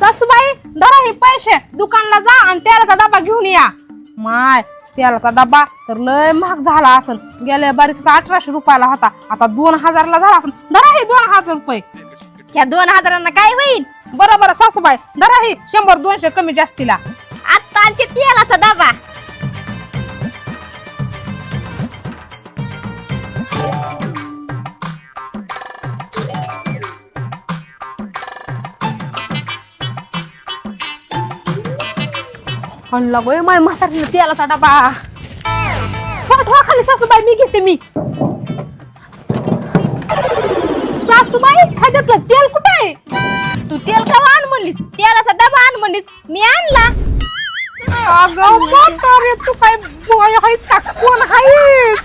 सासूबाई धरा हे पैसे दुकानला जा आणि तेलाचा डबा घेऊन या. माय तेलाचा डबा तर लय महाग झाला असन. गेल्या बारीस 1800 रुपयाला होता, आता 2000 ला झाला असन. धरा हे 2000 रुपये. या 2000 काय होईल? बरोबर सासूबाई धरा हे 100-200 कमी जास्तीला. आता आणते तेलाचा डबा. आणला गोय माय म्हातारीने तेलाचा डबा. ठेवा खाली सासूबाई, मी घेते मी. सासूबाई ह्याच्यातलं तेल कुठे आहे? तू तेल का आण म्हणलीस? तेलाचा डबा आण म्हणलीस, मी आणला. अगं म्हातारे तू काय बोय आहेस का? कोण आहेस?